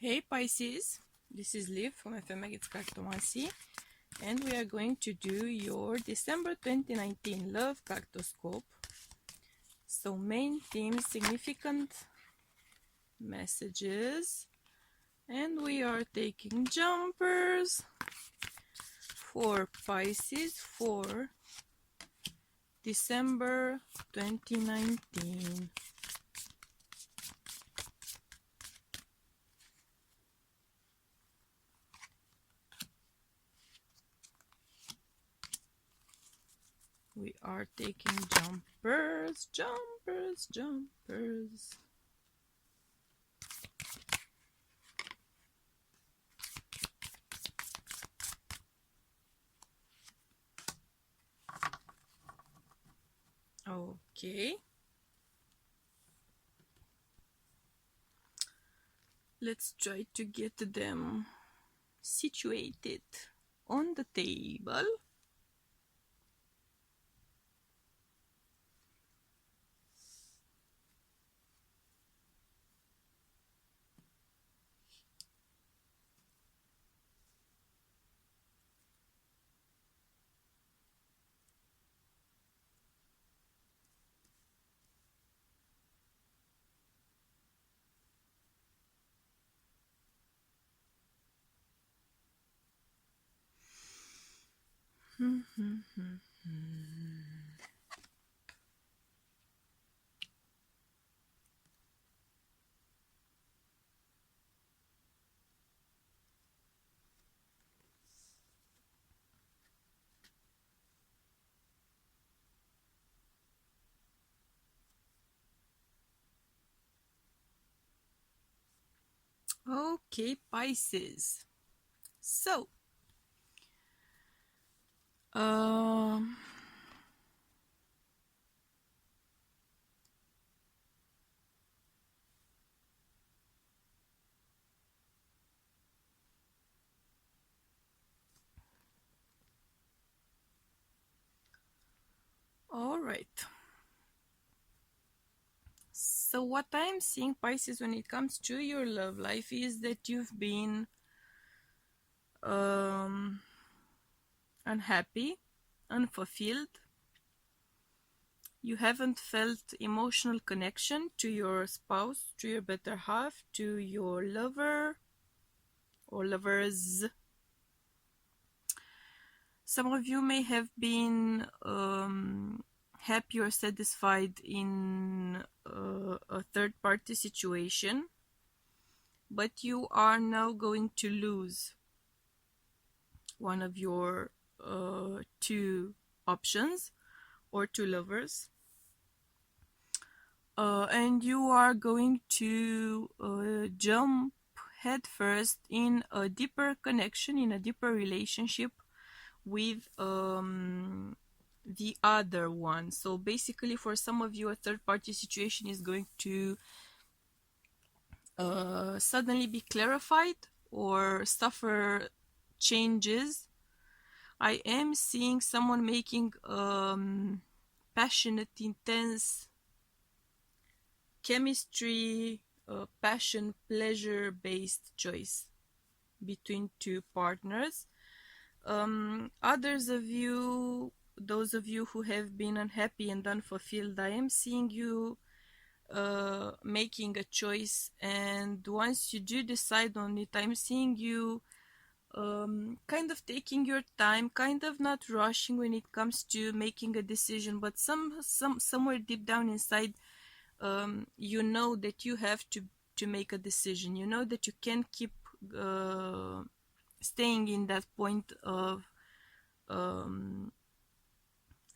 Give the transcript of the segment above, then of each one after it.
Hey Pisces, this is Liv from Pisces Cartomancy, and we are going to do your December 2019 Love Cartoscope. So main themes, significant messages, and we are taking jumpers for Pisces for December 2019. We are taking jumpers. Okay. Let's try to get them situated on the table. Okay, Pisces. So, um, all right. So what I'm seeing, Pisces, when it comes to your love life is that you've been unhappy, unfulfilled. You haven't felt emotional connection to your spouse, to your better half, to your lover or lovers. Some of you may have been happy or satisfied in a third-party situation, but you are now going to lose one of your two options or two lovers, and you are going to jump headfirst in a deeper connection, in a deeper relationship with the other one. So basically, for some of you, a third-party situation is going to suddenly be clarified or suffer changes. I am seeing someone making passionate, intense chemistry, passion, pleasure-based choice between two partners. Others of you, those of you who have been unhappy and unfulfilled, I am seeing you making a choice, and once you do decide on it, I'm seeing you kind of taking your time, kind of not rushing when it comes to making a decision, but somewhere deep down inside, you know that you have to make a decision. You know that you can't keep staying in that point of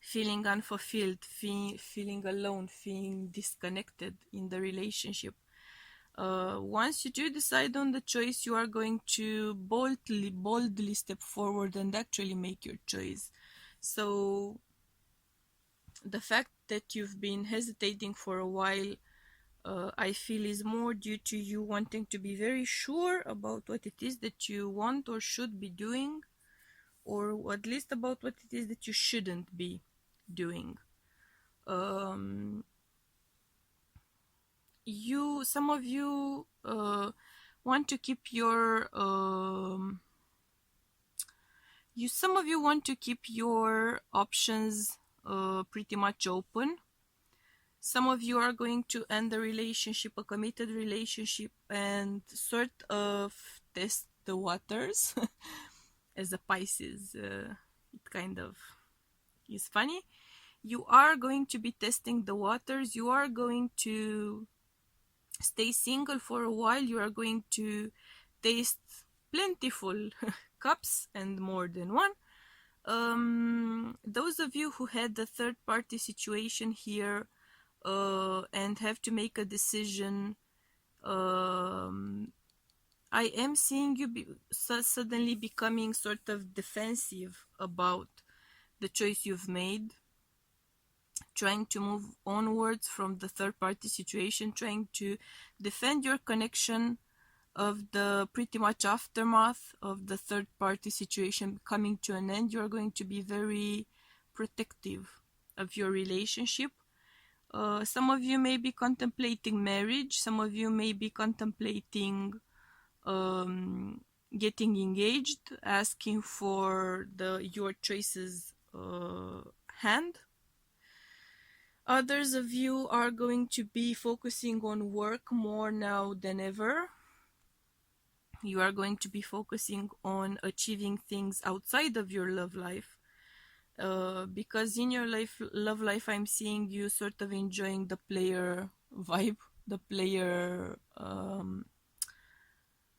feeling unfulfilled, feeling alone, feeling disconnected in the relationship. Once you do decide on the choice, you are going to boldly step forward and actually make your choice. So the fact that you've been hesitating for a while, I feel, is more due to you wanting to be very sure about what it is that you want or should be doing, or at least about what it is that you shouldn't be doing. Some of you want to keep your some of you want to keep your options pretty much open. Some of you are going to end a relationship, a committed relationship, and sort of test the waters. As a Pisces, it kind of is funny. You are going to be testing the waters. You are going to stay single for a while. You are going to taste plentiful cups and more than one. Those of you who had the third party situation here and have to make a decision, I am seeing you suddenly becoming sort of defensive about the choice you've made, trying to move onwards from the third party situation, trying to defend your connection of the pretty much aftermath of the third party situation coming to an end. You're going to be very protective of your relationship. Some of you may be contemplating marriage. Some of you may be contemplating getting engaged, asking for your choice's hand. Others of you are going to be focusing on work more now than ever. You are going to be focusing on achieving things outside of your love life. Because in your love life, I'm seeing you sort of enjoying the player vibe, the player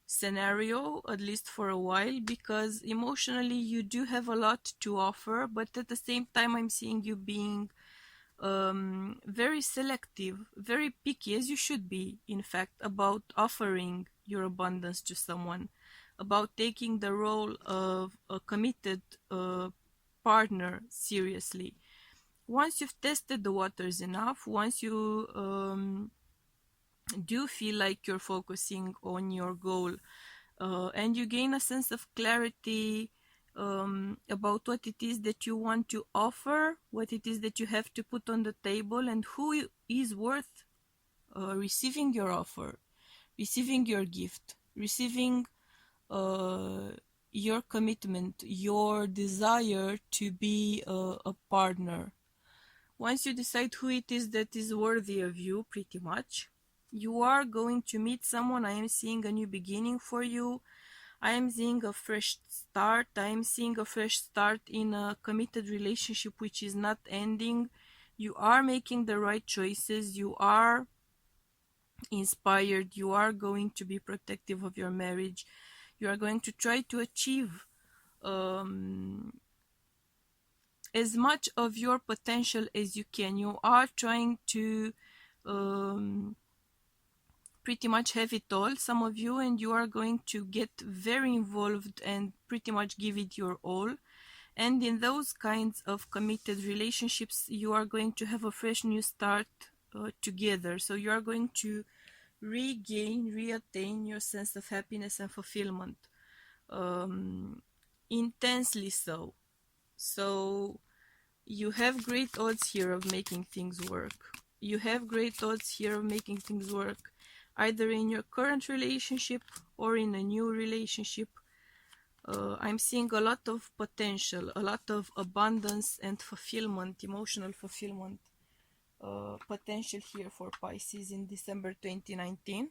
scenario, at least for a while, because emotionally you do have a lot to offer, but at the same time I'm seeing you being very selective, very picky, as you should be, in fact, about offering your abundance to someone, about taking the role of a committed partner seriously. Once you've tested the waters enough, once you do feel like you're focusing on your goal, and you gain a sense of clarity about what it is that you want to offer, what it is that you have to put on the table, and who is worth receiving your offer, receiving your gift, receiving your commitment, your desire to be a partner. Once you decide who it is that is worthy of you, pretty much, you are going to meet someone. I am seeing a new beginning for you. I am seeing a fresh start. I am seeing a fresh start in a committed relationship which is not ending. You are making the right choices. You are inspired. You are going to be protective of your marriage. You are going to try to achieve as much of your potential as you can. You are trying to pretty much have it all, some of you, and you are going to get very involved and pretty much give it your all. And in those kinds of committed relationships, you are going to have a fresh new start together. So you are going to reattain your sense of happiness and fulfillment, intensely so. So you have great odds here of making things work. You have great odds here of making things work, either in your current relationship or in a new relationship. I'm seeing a lot of potential, a lot of abundance and fulfillment, emotional fulfillment potential here for Pisces in December 2019,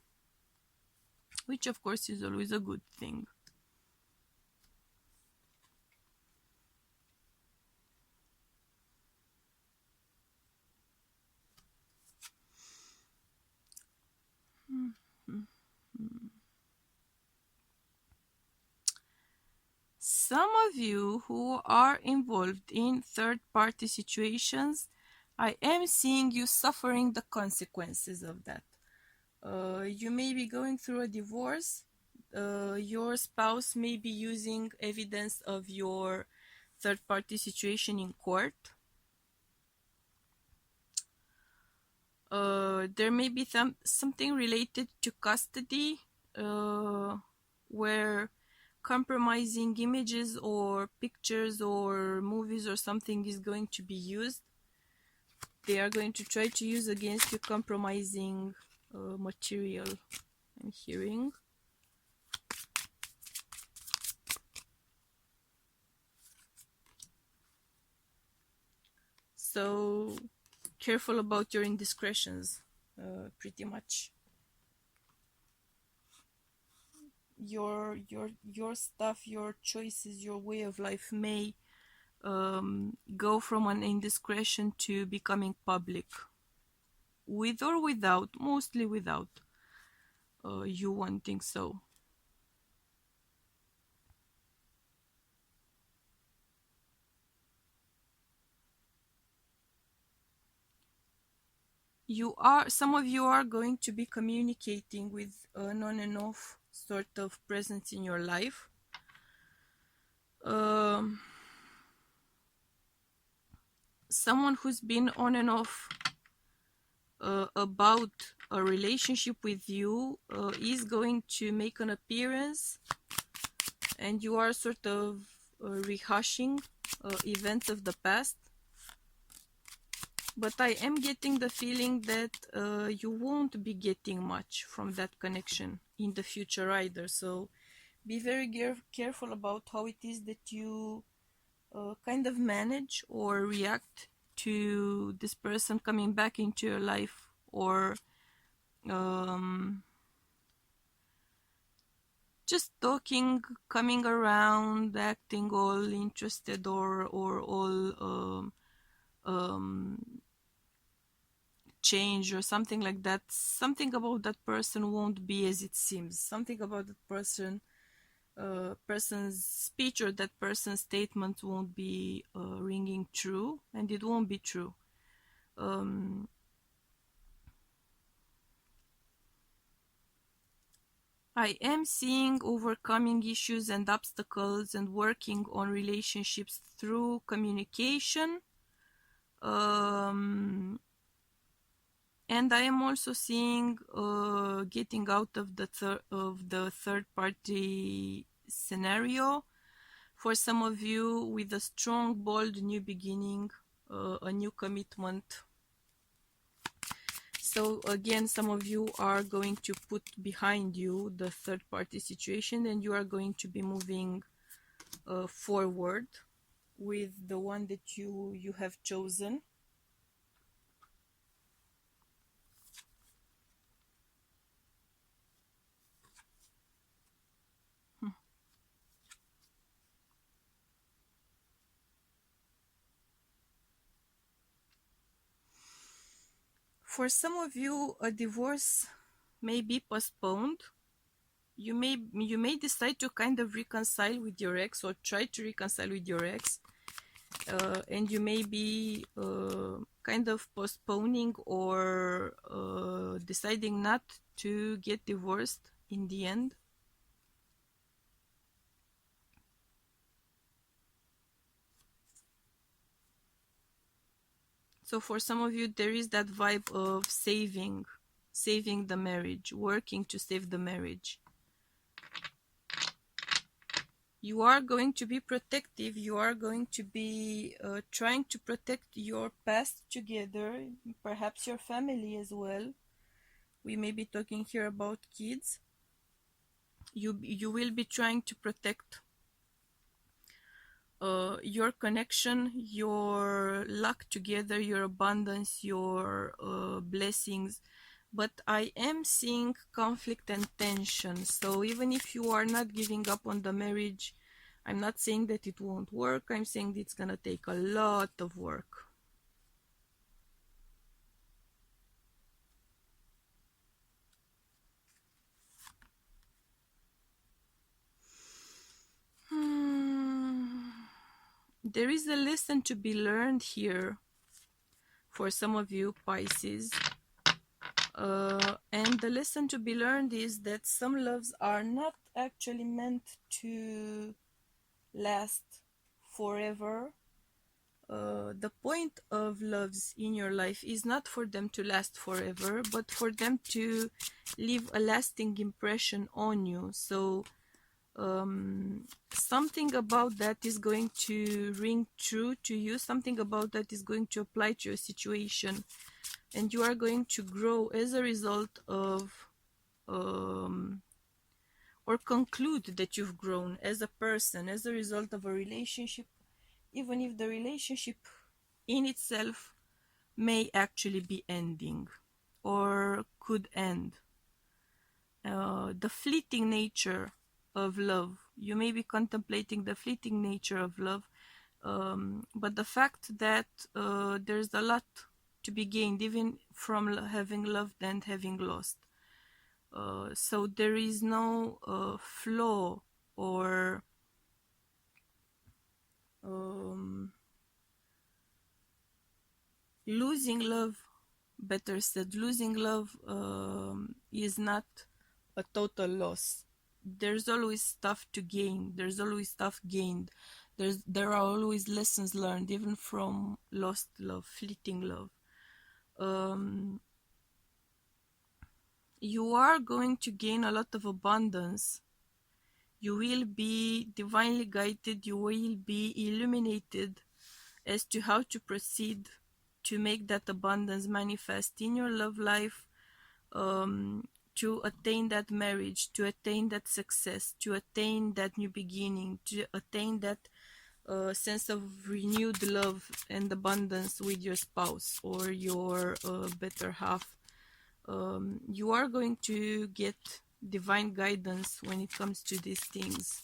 which of course is always a good thing. Some of you who are involved in third-party situations, I am seeing you suffering the consequences of that. You may be going through a divorce. Your spouse may be using evidence of your third-party situation in court. There may be something related to custody, where compromising images or pictures or movies or something is going to be used. They are going to try to use against you compromising material, I'm hearing. So careful about your indiscretions, pretty much. Your stuff, your choices, your way of life may go from an indiscretion to becoming public, with or without, mostly without you wanting so. Some of you are going to be communicating with an on and off sort of presence in your life. Um, Someone who's been on and off about a relationship with you is going to make an appearance, and you are sort of rehashing events of the past. But I am getting the feeling that you won't be getting much from that connection in the future either. So be very careful about how it is that you kind of manage or react to this person coming back into your life, or just talking, coming around, acting all interested or all change or something like that. Something about that person won't be as it seems. Something about that person's speech or that person's statement won't be ringing true, and it won't be true. I am seeing overcoming issues and obstacles and working on relationships through communication. And I am also seeing getting out of the third party scenario for some of you, with a strong, bold new beginning, a new commitment. So again, some of you are going to put behind you the third party situation, and you are going to be moving forward with the one that you have chosen. For some of you, a divorce may be postponed. You may decide to kind of reconcile with your ex, or try to reconcile with your ex, and you may be kind of postponing or deciding not to get divorced in the end. So for some of you, there is that vibe of saving the marriage, working to save the marriage. You are going to be protective. You are going to be trying to protect your past together, perhaps your family as well. We may be talking here about kids. You will be trying to protect your connection, your luck together, your abundance, your blessings. But I am seeing conflict and tension. So even if you are not giving up on the marriage, I'm not saying that it won't work. I'm saying it's gonna take a lot of work. There is a lesson to be learned here for some of you, Pisces. And the lesson to be learned is that some loves are not actually meant to last forever. The point of loves in your life is not for them to last forever, but for them to leave a lasting impression on you. So something about that is going to ring true to you, something about that is going to apply to your situation, and you are going to grow as a result of or conclude that you've grown as a person as a result of a relationship, even if the relationship in itself may actually be ending or could end. The fleeting nature of love. You may be contemplating the fleeting nature of love, but the fact that there's a lot to be gained even from having loved and having lost. So there is no flaw or losing love. Better said, losing love is not a total loss. There's always stuff to gain. There's always stuff gained. There are always lessons learned, even from lost love, fleeting love. You are going to gain a lot of abundance. You will be divinely guided. You will be illuminated as to how to proceed to make that abundance manifest in your love life, to attain that marriage, to attain that success, to attain that new beginning, to attain that sense of renewed love and abundance with your spouse or your better half. You are going to get divine guidance when it comes to these things,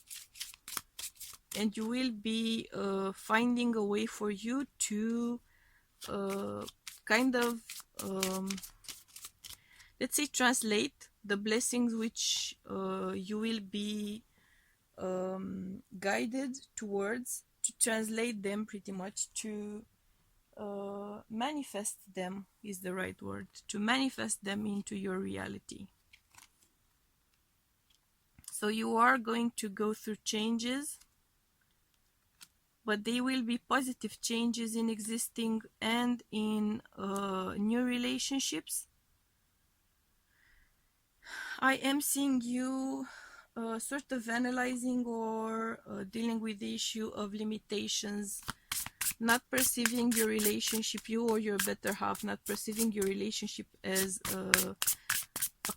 and you will be finding a way for you to kind of let's say translate the blessings which you will be guided towards, to translate them pretty much, to manifest them is the right word, to manifest them into your reality. So you are going to go through changes, but they will be positive changes in existing and in new relationships. I am seeing you sort of analyzing or dealing with the issue of limitations, not perceiving your relationship, you or your better half, not perceiving your relationship as a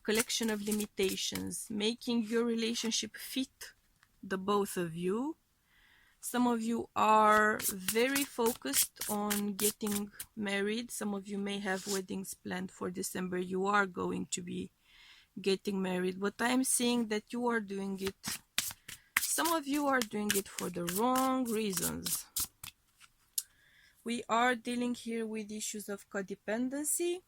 collection of limitations, making your relationship fit the both of you. Some of you are very focused on getting married. Some of you may have weddings planned for December. You are going to be getting married, but I'm seeing that you are doing it. Some of you are doing it for the wrong reasons. We are dealing here with issues of codependency.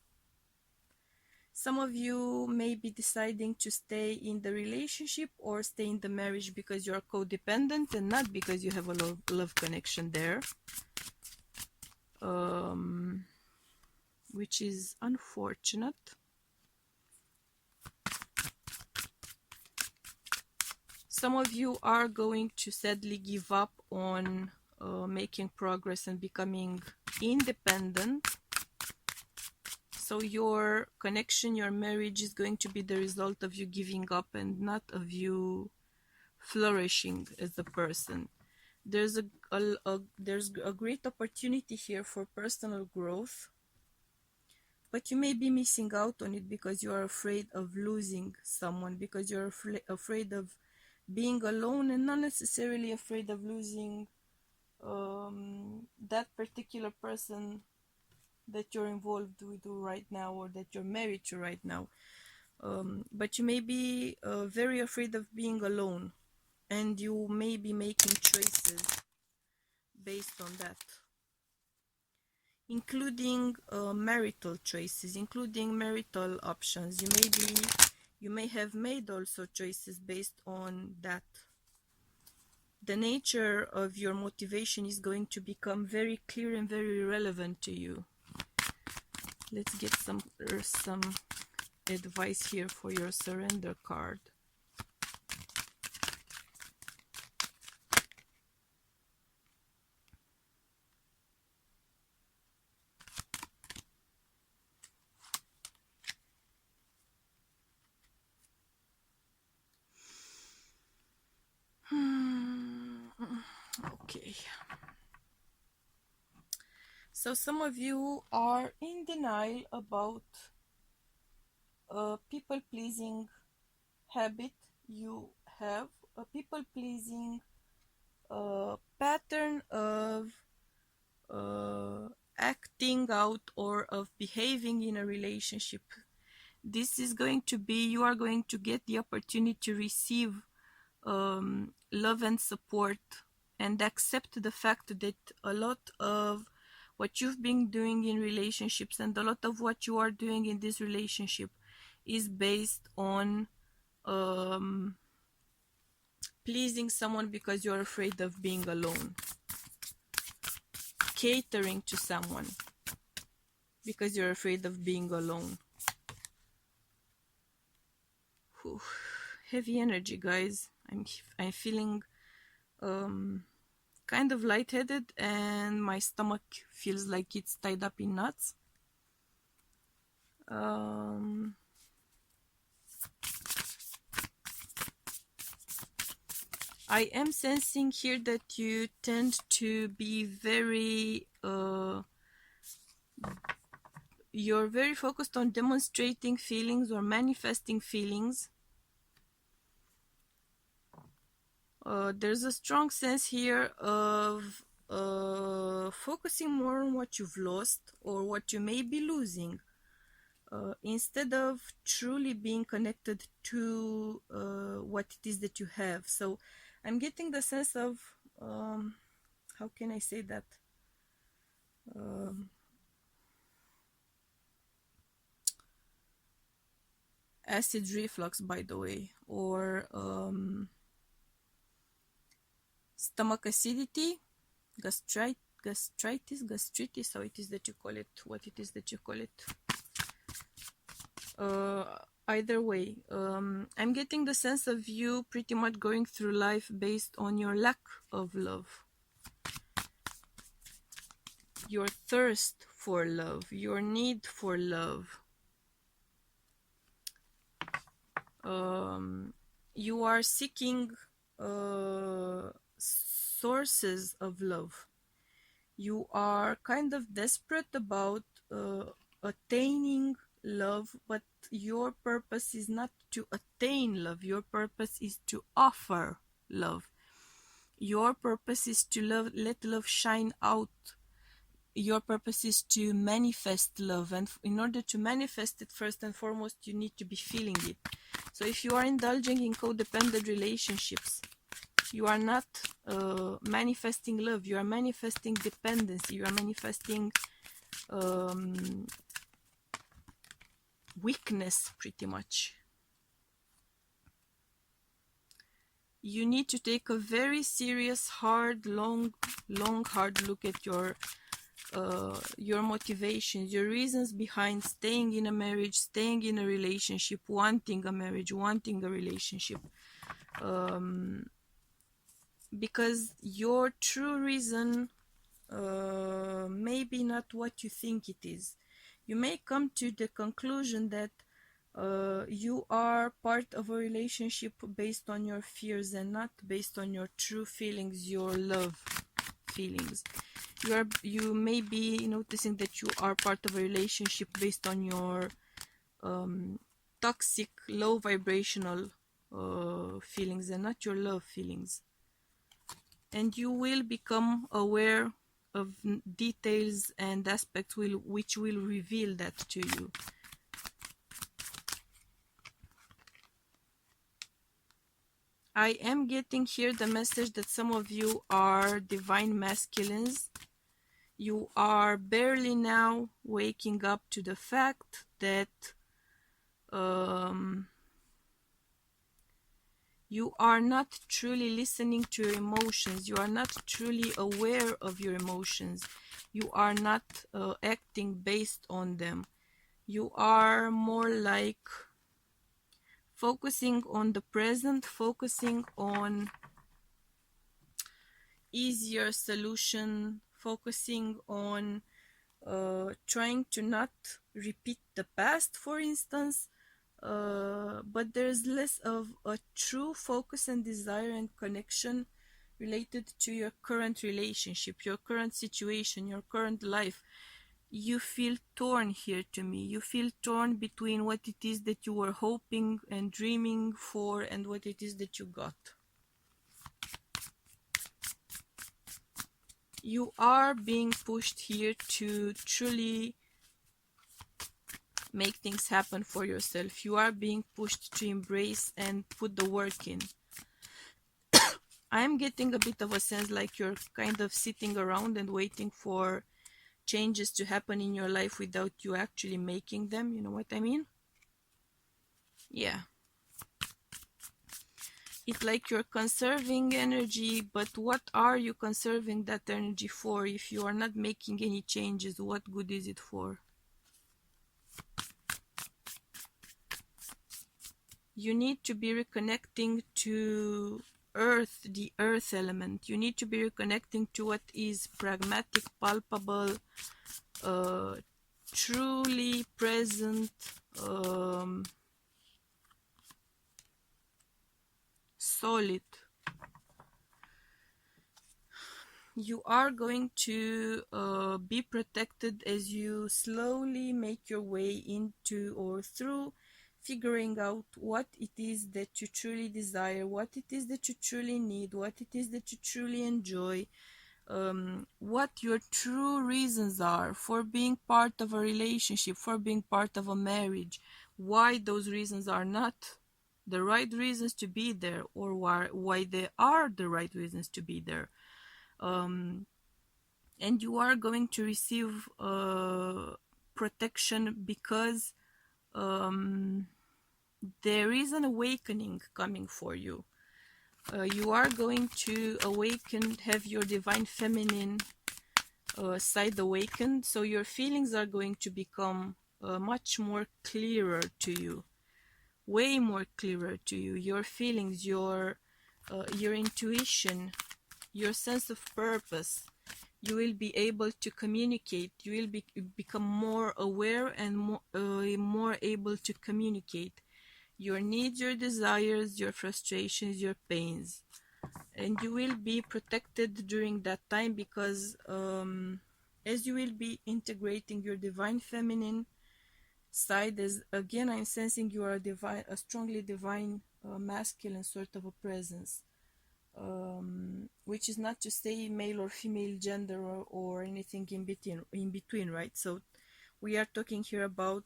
Some of you may be deciding to stay in the relationship or stay in the marriage because you're codependent and not because you have a love connection there, which is unfortunate. Some of you are going to sadly give up on making progress and becoming independent. So your connection, your marriage is going to be the result of you giving up and not of you flourishing as a person. There's a great opportunity here for personal growth, but you may be missing out on it because you are afraid of losing someone, because you're afraid of being alone, and not necessarily afraid of losing that particular person that you're involved with right now or that you're married to right now. But you may be very afraid of being alone, and you may be making choices based on that, including marital choices, including marital options. You may have made also choices based on that. The nature of your motivation is going to become very clear and very relevant to you. Let's get some advice here for your surrender card. Okay. So some of you are in denial about a people-pleasing habit you have, a people-pleasing pattern of acting out or of behaving in a relationship. This is going to be, you are going to get the opportunity to receive love and support, and accept the fact that a lot of what you've been doing in relationships and a lot of what you are doing in this relationship is based on pleasing someone because you're afraid of being alone, catering to someone because you're afraid of being alone. Whew. Heavy energy, guys. I'm feeling kind of lightheaded, and my stomach feels like it's tied up in knots. I am sensing here that you tend to be very you're very focused on demonstrating feelings or manifesting feelings. There's a strong sense here of focusing more on what you've lost or what you may be losing, instead of truly being connected to what it is that you have. So I'm getting the sense of, how can I say that? Acid reflux, by the way, or stomach acidity, gastritis, how it is that you call it, what it is that you call it. Either way, I'm getting the sense of you pretty much going through life based on your lack of love, your thirst for love, your need for love. You are seeking sources of love. You are kind of desperate about attaining love, but your purpose is not to attain love. Your purpose is to offer love. Your purpose is to let love shine out. Your purpose is to manifest love, and in order to manifest it, first and foremost, you need to be feeling it. So if you are indulging in codependent relationships, you are not manifesting love, you are manifesting dependency, you are manifesting weakness, pretty much. You need to take a very serious, hard, long, hard look at your motivations, your reasons behind staying in a marriage, staying in a relationship, wanting a marriage, wanting a relationship. Because your true reason may be not what you think it is. You may come to the conclusion that you are part of a relationship based on your fears and not based on your true feelings, your love feelings. You may be noticing that you are part of a relationship based on your toxic, low vibrational feelings and not your love feelings. And you will become aware of details and aspects which will reveal that to you. I am getting here the message that some of you are divine masculines. You are barely now waking up to the fact that you are not truly listening to your emotions. You are not truly aware of your emotions. You are not acting based on them. You are more like focusing on the present, focusing on easier solution, focusing on trying to not repeat the past, for instance, but there's less of a true focus and desire and connection related to your current relationship, your current situation, your current life. You feel torn here to me. You feel torn between what it is that you were hoping and dreaming for and what it is that you got. You are being pushed here to truly make things happen for yourself. You are being pushed to embrace and put the work in. I'm getting a bit of a sense like you're kind of sitting around and waiting for changes to happen in your life without you actually making them. You know what I mean? Yeah. It's like you're conserving energy, but what are you conserving that energy for? If you are not making any changes, what good is it for? You need to be reconnecting to earth, the earth element. You need to be reconnecting to what is pragmatic, palpable, uh, truly present, solid. You are going to be protected as you slowly make your way into or through figuring out what it is that you truly desire, what it is that you truly need, what it is that you truly enjoy, what your true reasons are for being part of a relationship, for being part of a marriage, why those reasons are not the right reasons to be there, or why they are the right reasons to be there. And you are going to receive protection because there is an awakening coming for you. You are going to awaken, have your divine feminine side awakened, so your feelings are going to become much more clearer to you, way more clearer to you. Your feelings, your intuition, your sense of purpose. You will be able to communicate. You will become more aware and more able to communicate your needs, your desires, your frustrations, your pains. And you will be protected during that time because as you will be integrating your divine feminine side, as again I'm sensing you are a strongly divine masculine sort of a presence, which is not to say male or female gender or anything in between, right? So we are talking here about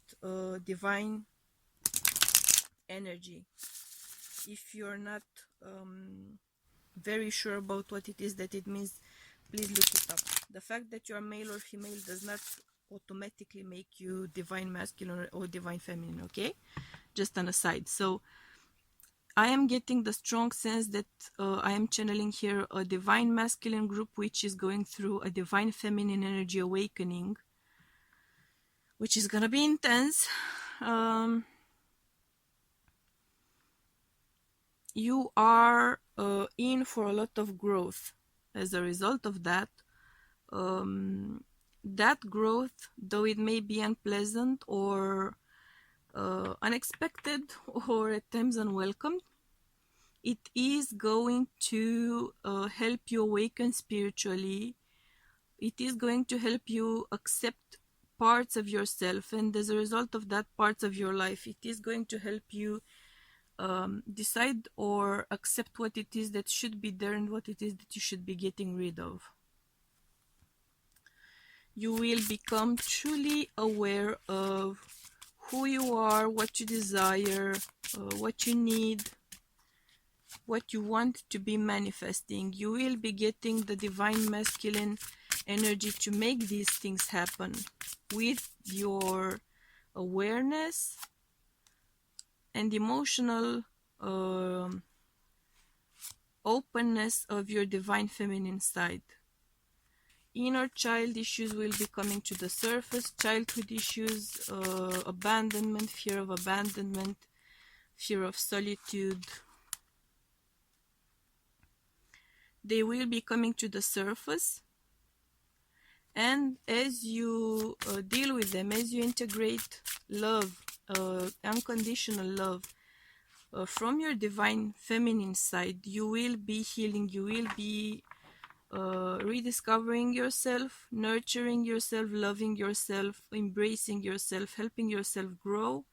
divine energy. If you're not very sure about what it is that it means, please look it up. The fact that you're male or female does not automatically make you divine masculine or divine feminine, okay? Just an aside. So I am getting the strong sense that I am channeling here a divine masculine group which is going through a divine feminine energy awakening, which is gonna be intense. You are in for a lot of growth as a result of that. That growth, though it may be unpleasant or unexpected or at times unwelcome, it is going to help you awaken spiritually. It is going to help you accept parts of yourself, and as a result of that parts of your life, it is going to help you decide or accept what it is that should be there and what it is that you should be getting rid of. You will become truly aware of who you are, what you desire, what you need, what you want to be manifesting. You will be getting the divine masculine energy to make these things happen with your awareness and emotional openness of your divine feminine side. Inner child issues will be coming to the surface, childhood issues, abandonment, fear of abandonment, fear of solitude. They will be coming to the surface, and as you deal with them, as you integrate love, unconditional love, from your divine feminine side, you will be healing, you will be rediscovering yourself, nurturing yourself, loving yourself, embracing yourself, helping yourself grow.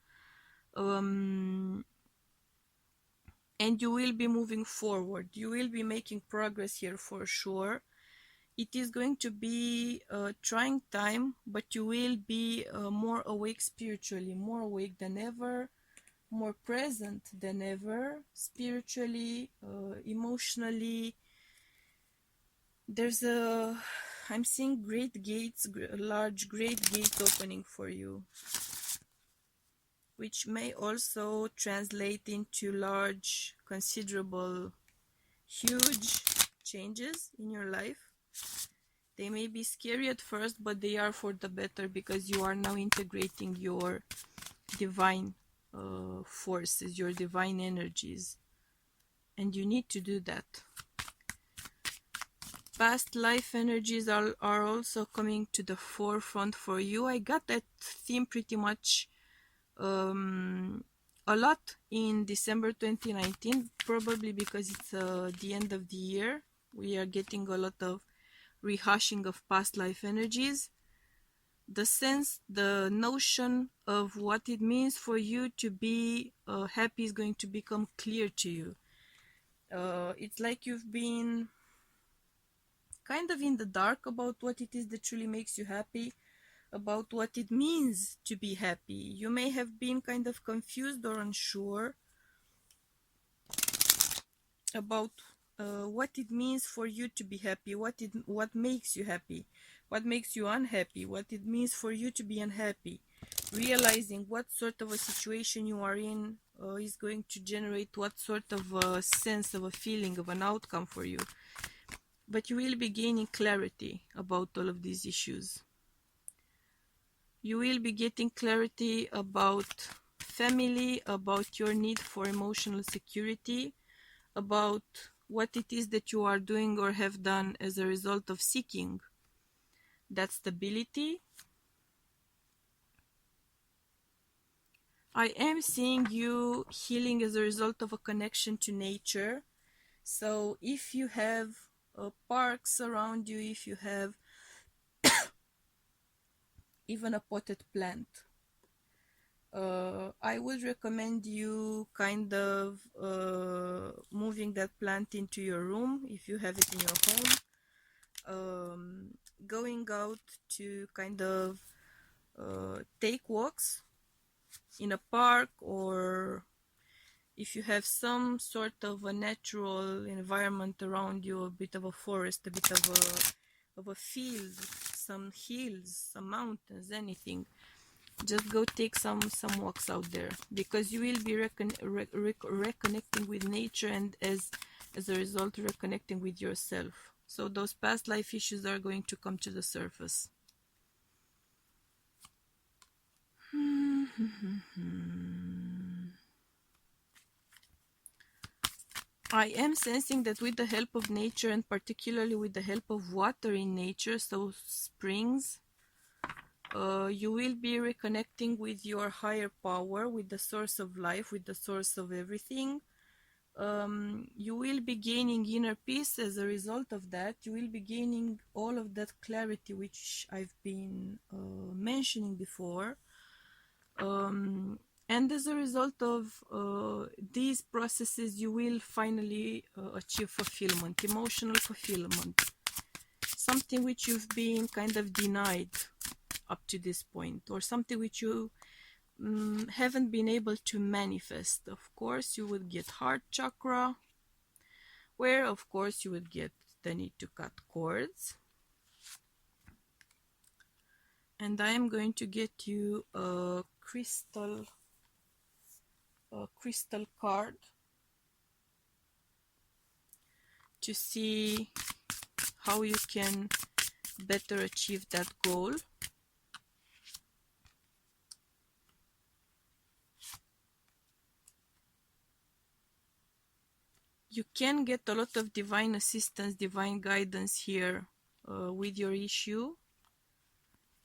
And you will be moving forward. You will be making progress here for sure. It is going to be a trying time, but you will be more awake spiritually, more awake than ever, more present than ever, spiritually, emotionally. I'm seeing great gates, large great gates opening for you, which may also translate into large, considerable, huge changes in your life. They may be scary at first, but they are for the better, because you are now integrating your divine forces, your divine energies, and you need to do that. Past life energies are also coming to the forefront for you. I got that theme pretty much a lot in December 2019, probably because it's the end of the year. We are getting a lot of rehashing of past life energies. The sense, the notion of what it means for you to be happy is going to become clear to you. It's like you've been kind of in the dark about what it is that truly makes you happy, about what it means to be happy. You may have been kind of confused or unsure about what it means for you to be happy, what makes you happy, what makes you unhappy, what it means for you to be unhappy. Realizing what sort of a situation you are in is going to generate what sort of a sense of a feeling of an outcome for you. But you will be gaining clarity about all of these issues. You will be getting clarity about family, about your need for emotional security, about what it is that you are doing or have done as a result of seeking that stability. I am seeing you healing as a result of a connection to nature. So if you have parks around you, if you have even a potted plant, I would recommend you kind of moving that plant into your room if you have it in your home, going out to kind of take walks in a park, or if you have some sort of a natural environment around you, a bit of a forest, a bit of a field, some hills, some mountains, anything. Just go take some walks out there, because you will be reconnecting with nature, and as a result reconnecting with yourself. So those past life issues are going to come to the surface. I am sensing that with the help of nature, and particularly with the help of water in nature, so springs, you will be reconnecting with your higher power, with the source of life, with the source of everything. You will be gaining inner peace as a result of that. You will be gaining all of that clarity which I've been mentioning before. And as a result of these processes, you will finally achieve fulfillment, emotional fulfillment, something which you've been kind of denied up to this point, or something which you haven't been able to manifest. Of course, you would get heart chakra, where of course you would get the need to cut cords. And I am going to get you a crystal card to see how you can better achieve that goal. You can get a lot of divine assistance, divine guidance here with your issue.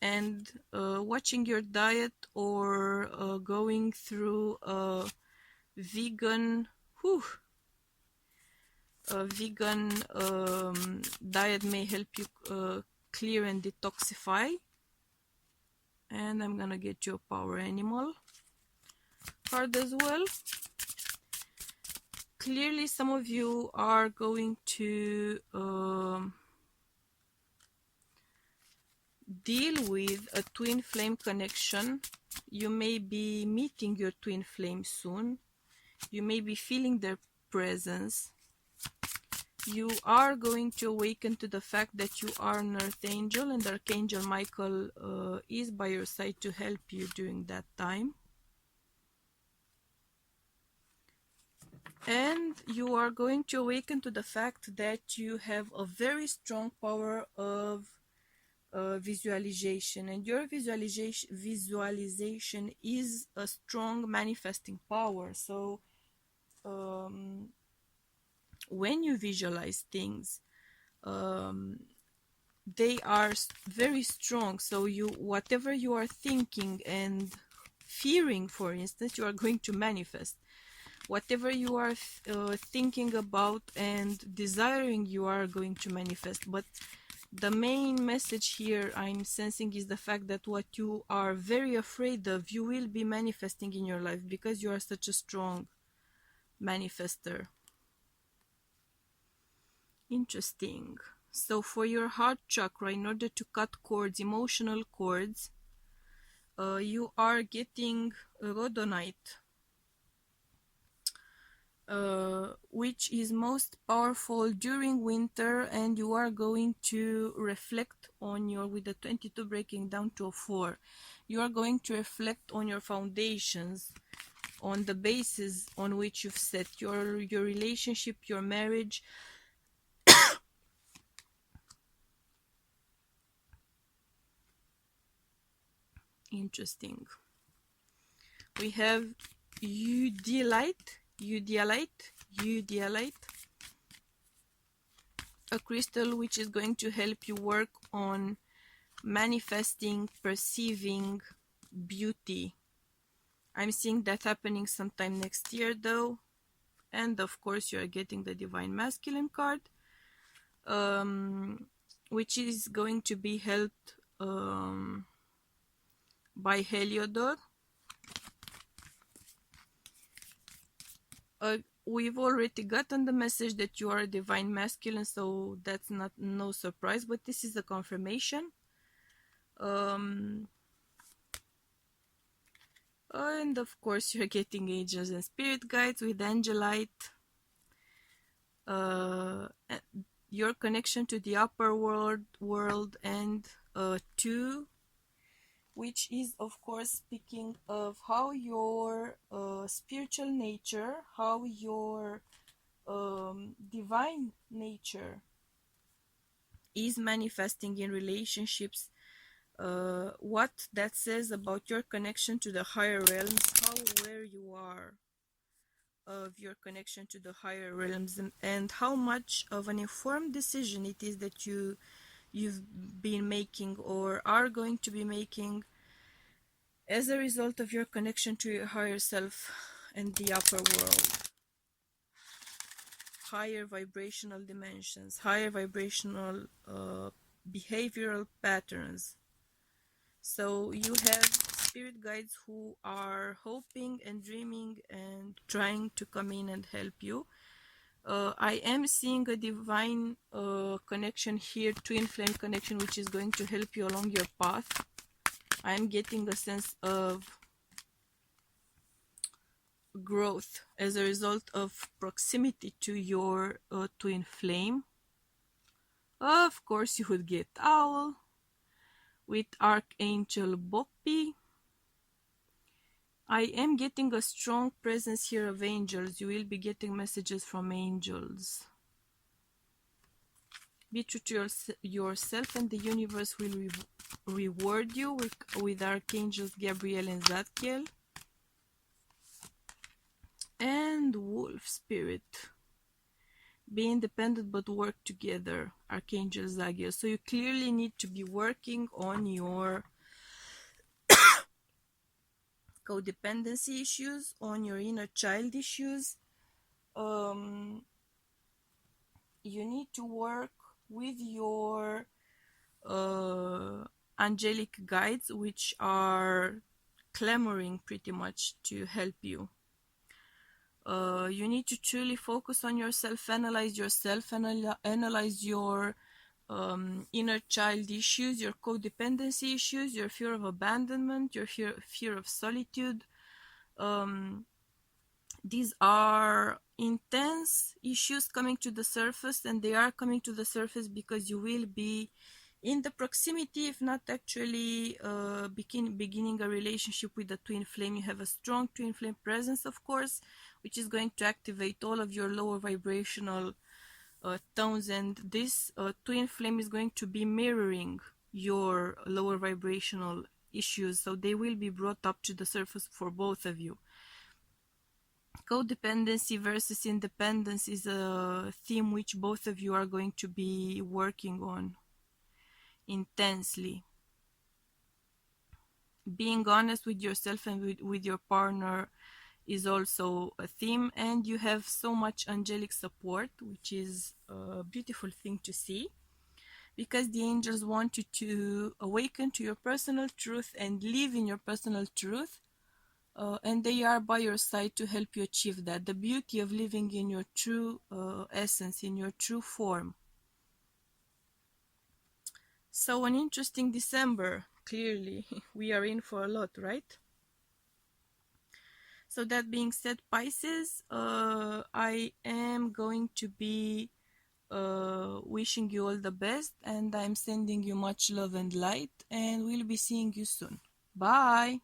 And watching your diet, or going through a vegan diet may help you clear and detoxify. And I'm gonna get you a power animal card as well. Clearly some of you are going to deal with a twin flame connection. You may be meeting your twin flame soon. You may be feeling their presence. You are going to awaken to the fact that you are an earth angel, and Archangel Michael is by your side to help you during that time. And you are going to awaken to the fact that you have a very strong power of visualization, and your visualization is a strong manifesting power. So when you visualize things, they are very strong. So you, whatever you are thinking and fearing, for instance, you are going to manifest. Whatever you are thinking about and desiring, you are going to manifest. But the main message here I'm sensing is the fact that what you are very afraid of, you will be manifesting in your life, because you are such a strong manifester. Interesting. So for your heart chakra, in order to cut cords, emotional cords, you are getting rhodonite, which is most powerful during winter, and you are going to reflect on your, with the 22 breaking down to a 4, you are going to reflect on your foundations, on the basis on which you've set your relationship, your marriage. Interesting. We have eudialyte, a crystal which is going to help you work on manifesting, perceiving beauty. I'm seeing that happening sometime next year though. And of course you are getting the Divine Masculine card, which is going to be helped by Heliodor. We've already gotten the message that you are a Divine Masculine, so that's not no surprise, but this is a confirmation. And of course you're getting angels and spirit guides with Angelite. Your connection to the upper world and 2, which is of course speaking of how your spiritual nature, how your divine nature is manifesting in relationships, what that says about your connection to the higher realms, how aware you are of your connection to the higher realms, and how much of an informed decision it is that you've been making or are going to be making as a result of your connection to your higher self and the upper world. Higher vibrational dimensions, higher vibrational behavioral patterns. So you have spirit guides who are hoping and dreaming and trying to come in and help you. I am seeing a divine connection here, twin flame connection, which is going to help you along your path. I am getting a sense of growth as a result of proximity to your twin flame. Of course, you would get Owl with Archangel Boppi. I am getting a strong presence here of angels. You will be getting messages from angels. Be true to yourself, and the universe will reward you with Archangels Gabriel and Zadkiel. And Wolf Spirit. Be independent but work together, Archangel Zagiel. So you clearly need to be working on your codependency issues, on your inner child issues. You need to work with your angelic guides, which are clamoring pretty much to help you. You need to truly focus on yourself, analyze yourself, analyze your inner child issues, your codependency issues, your fear of abandonment, your fear of solitude. These are intense issues coming to the surface, and they are coming to the surface because you will be in the proximity, if not actually beginning a relationship with a twin flame. You have a strong twin flame presence, of course, which is going to activate all of your lower vibrational tones, and this twin flame is going to be mirroring your lower vibrational issues, so they will be brought up to the surface for both of you. Codependency versus independence is a theme which both of you are going to be working on intensely. Being honest with yourself and with your partner is also a theme, and you have so much angelic support, which is a beautiful thing to see, because the angels want you to awaken to your personal truth and live in your personal truth, and they are by your side to help you achieve that. The beauty of living in your true essence, in your true form. So an interesting December, clearly. We are in for a lot, right? So that being said, Pisces, I am going to be wishing you all the best, and I'm sending you much love and light, and we'll be seeing you soon. Bye!